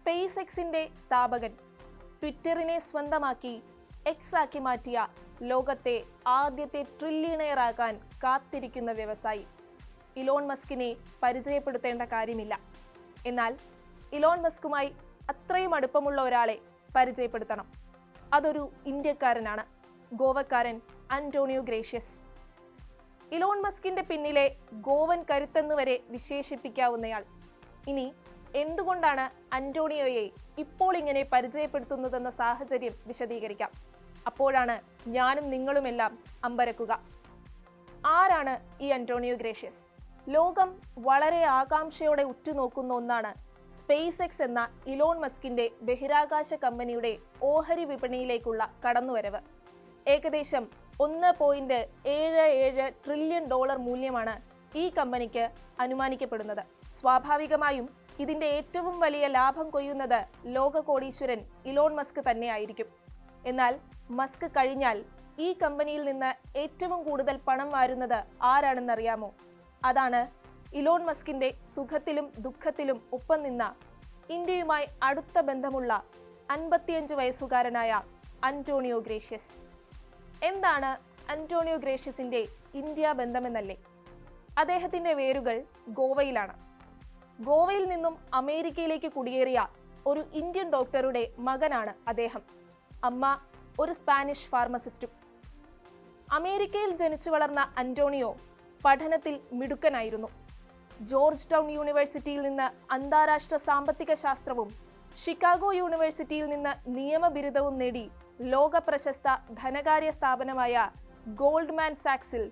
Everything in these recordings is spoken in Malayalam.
സ്പേസ് എക്സിന്റെ സ്ഥാപകൻ, ട്വിറ്ററിനെ സ്വന്തമാക്കി എക്സ് ആക്കി മാറ്റിയ ലോകത്തെ ആദ്യത്തെ ട്രില്യണയറാകാൻ കാത്തിരിക്കുന്ന വ്യവസായി. ഇലോൺ മസ്കിനെ പരിചയപ്പെടുത്തേണ്ട കാര്യമില്ല. എന്നാൽ ഇലോൺ മസ്കുമായി അത്രയും അടുപ്പമുള്ള ഒരാളെ പരിചയപ്പെടുത്തണം. അതൊരു ഇന്ത്യക്കാരനാണ്, ഗോവക്കാരൻ അന്റോണിയോ ഗ്രേഷ്യസ്. ഇലോൺ മസ്കിന്റെ പിന്നിലെ ഗോവൻ കരുത്തെന്ന് വരെ വിശേഷിപ്പിക്കാവുന്നയാൾ. ഇനി എന്തുകൊണ്ടാണ് അന്റോണിയോയെ ഇപ്പോൾ ഇങ്ങനെ പരിചയപ്പെടുത്തുന്നതെന്ന സാഹചര്യം വിശദീകരിക്കാം. അപ്പോഴാണ് ഞാനും നിങ്ങളുമെല്ലാം അമ്പരക്കുക. ആരാണ് ഈ അന്റോണിയോ ഗ്രേഷ്യസ്? ലോകം വളരെ ആകാംക്ഷയോടെ ഉറ്റുനോക്കുന്ന ഒന്നാണ് സ്പേസ് എക്സ് എന്ന ഇലോൺ മസ്കിന്റെ ബഹിരാകാശ കമ്പനിയുടെ ഓഹരി വിപണിയിലേക്കുള്ള കടന്നുവരവ്. ഏകദേശം $1.77 ട്രില്യൺ മൂല്യമാണ് ഈ കമ്പനിക്ക് അനുമാനിക്കപ്പെടുന്നത്. സ്വാഭാവികമായും ഇതിന്റെ ഏറ്റവും വലിയ ലാഭം കൊയ്യുന്നത് ലോക കോടീശ്വരൻ ഇലോൺ മസ്ക് തന്നെയായിരിക്കും. എന്നാൽ മസ്ക് കഴിഞ്ഞാൽ ഈ കമ്പനിയിൽ നിന്ന് ഏറ്റവും കൂടുതൽ പണം വാരുന്നത് ആരാണെന്നറിയാമോ? അതാണ് ഇലോൺ മസ്കിന്റെ സുഖത്തിലും ദുഃഖത്തിലും ഒപ്പം നിന്ന, ഇന്ത്യയുമായി അടുത്ത ബന്ധമുള്ള 55 വയസ്സുകാരനായ അന്റോണിയോ ഗ്രേഷ്യസ്. എന്താണ് അന്റോണിയോ ഗ്രേഷ്യസിന്റെ ഇന്ത്യ ബന്ധമെന്നല്ലേ? അദ്ദേഹത്തിന്റെ വേരുകൾ ഗോവയിലാണ്. ഗോവയിൽ നിന്നും അമേരിക്കയിലേക്ക് കുടിയേറിയ ഒരു ഇന്ത്യൻ ഡോക്ടറുടെ മകനാണ് അദ്ദേഹം. അമ്മ ഒരു സ്പാനിഷ് ഫാർമസിസ്റ്റും. അമേരിക്കയിൽ ജനിച്ചു വളർന്ന അന്റോണിയോ പഠനത്തിൽ മിടുക്കനായിരുന്നു. ജോർജ് ടൗൺ യൂണിവേഴ്സിറ്റിയിൽ നിന്ന് അന്താരാഷ്ട്ര സാമ്പത്തിക ശാസ്ത്രവും ഷിക്കാഗോ യൂണിവേഴ്സിറ്റിയിൽ നിന്ന് നിയമബിരുദവും നേടി ലോക പ്രശസ്ത ധനകാര്യ സ്ഥാപനമായ ഗോൾഡ്മാൻ സാക്സിൽ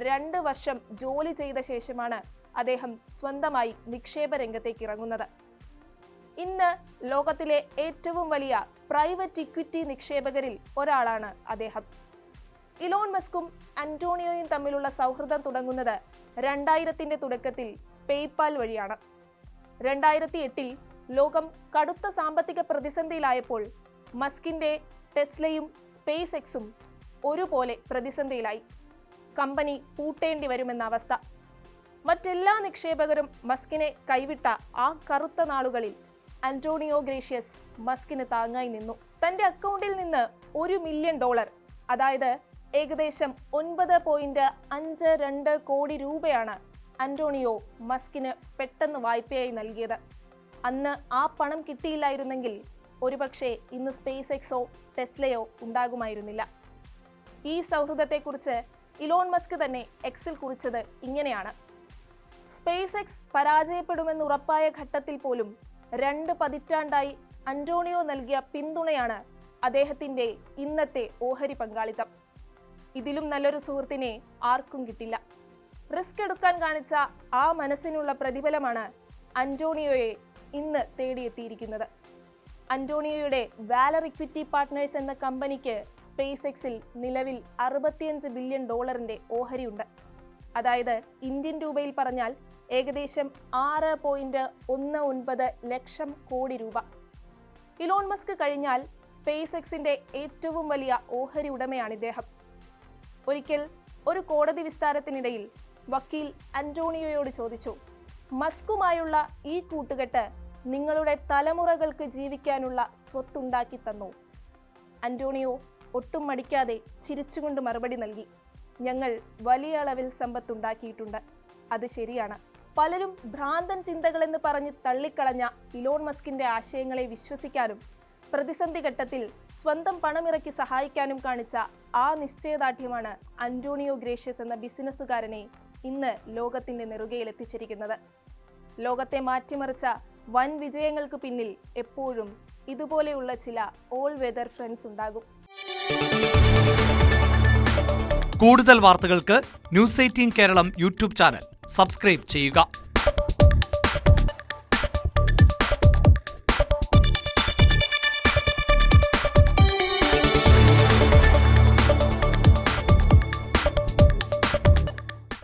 2 വർഷം ജോലി ചെയ്ത ശേഷമാണ് അദ്ദേഹം സ്വന്തമായി നിക്ഷേപ രംഗത്തേക്ക് ഇറങ്ങുന്നത്. ഇന്ന് ലോകത്തിലെ ഏറ്റവും വലിയ പ്രൈവറ്റ് ഇക്വിറ്റി നിക്ഷേപകരിൽ ഒരാളാണ് അദ്ദേഹം. ഇലോൺ മസ്കും അന്റോണിയോയും തമ്മിലുള്ള സൗഹൃദം തുടങ്ങുന്നത് 2000ന്റെ തുടക്കത്തിൽ പേയ്പാൽ വഴിയാണ്. 2008 ലോകം കടുത്ത സാമ്പത്തിക പ്രതിസന്ധിയിലായപ്പോൾ മസ്കിന്റെ ടെസ്ലയും സ്പേസ് എക്സും ഒരുപോലെ പ്രതിസന്ധിയിലായി. കമ്പനി പൂട്ടേണ്ടി വരുമെന്ന അവസ്ഥ. മറ്റെല്ലാ നിക്ഷേപകരും മസ്കിനെ കൈവിട്ട ആ കറുത്ത നാളുകളിൽ അന്റോണിയോ ഗ്രേഷ്യസ് മസ്കിന് താങ്ങായി നിന്നു. തന്റെ അക്കൗണ്ടിൽ നിന്ന് $1 മില്യൺ, അതായത് ഏകദേശം 9.52 കോടി രൂപയാണ് അന്റോണിയോ മസ്കിന് പെട്ടെന്ന് വായ്പയായി നൽകിയത്. അന്ന് ആ പണം കിട്ടിയില്ലായിരുന്നെങ്കിൽ ഒരുപക്ഷെ ഇന്ന് സ്പേസ് എക്സോ ടെസ്ലയോ ഉണ്ടാകുമായിരുന്നില്ല. ഈ സൗഹൃദത്തെക്കുറിച്ച് ഇലോൺ മസ്ക് തന്നെ എക്സിൽ കുറിച്ചത് ഇങ്ങനെയാണ്: സ്പേസ് എക്സ് പരാജയപ്പെടുമെന്ന് ഉറപ്പായ ഘട്ടത്തിൽ പോലും 2 പതിറ്റാണ്ടായി അന്റോണിയോ നൽകിയ പിന്തുണയാണ് അദ്ദേഹത്തിന്റെ ഇന്നത്തെ ഓഹരി പങ്കാളിത്തം. ഇതിലും നല്ലൊരു സുഹൃത്തിനെ ആർക്കും കിട്ടില്ല. റിസ്ക് എടുക്കാൻ കാണിച്ച ആ മനസ്സിനുള്ള പ്രതിഫലമാണ് അന്റോണിയോയെ ഇന്ന് തേടിയെത്തിയിരിക്കുന്നത്. അന്റോണിയോയുടെ വാലർ ഇക്വിറ്റി പാർട്ട്നേഴ്സ് എന്ന കമ്പനിക്ക് സ്പേസ് എക്സിൽ നിലവിൽ $65 ബില്യൺ ഓഹരിയുണ്ട്. അതായത് ഇന്ത്യൻ രൂപയിൽ പറഞ്ഞാൽ ഏകദേശം 6.19 ലക്ഷം കോടി രൂപ. ഇലോൺ മസ്ക് കഴിഞ്ഞാൽ സ്പേസ് എക്സിന്റെ ഏറ്റവും വലിയ ഓഹരി ഉടമയാണ് ഇദ്ദേഹം. ഒരിക്കൽ ഒരു കോടതി വിസ്താരത്തിനിടയിൽ വക്കീൽ അന്റോണിയോയോട് ചോദിച്ചു, മസ്കുമായുള്ള ഈ കൂട്ടുകെട്ട് നിങ്ങളുടെ തലമുറകൾക്ക് ജീവിക്കാനുള്ള സ്വത്തുണ്ടാക്കി തന്നു? അന്റോണിയോ ഒട്ടും മടിക്കാതെ ചിരിച്ചുകൊണ്ട് മറുപടി നൽകി, ഞങ്ങൾ വലിയ അളവിൽ സമ്പത്തുണ്ടാക്കിയിട്ടുണ്ട്, അത് ശരിയാണ്. പലരും ഭ്രാന്തൻ ചിന്തകളെന്ന് പറഞ്ഞ് തള്ളിക്കളഞ്ഞ ഇലോൺ മസ്കിന്റെ ആശയങ്ങളെ വിശ്വസിക്കാനും പ്രതിസന്ധി ഘട്ടത്തിൽ സ്വന്തം പണമിറക്കി സഹായിക്കാനും കാണിച്ച ആ നിശ്ചയദാർഢ്യമാണ് അന്റോണിയോ ഗ്രേഷ്യസ് എന്ന ബിസിനസ്സുകാരനെ ഇന്ന് ലോകത്തിന്റെ നെറുകയിലെത്തിച്ചിരിക്കുന്നത്. ലോകത്തെ മാറ്റിമറിച്ച വൻ വിജയങ്ങൾക്ക് പിന്നിൽ എപ്പോഴും ഇതുപോലെയുള്ള ചില ഓൾ വെതർ ഫ്രണ്ട്സ് ഉണ്ടാകും. കൂടുതൽ വാർത്തകൾക്ക് news 18 Keralam YouTube channel subscribe ചെയ്യുക.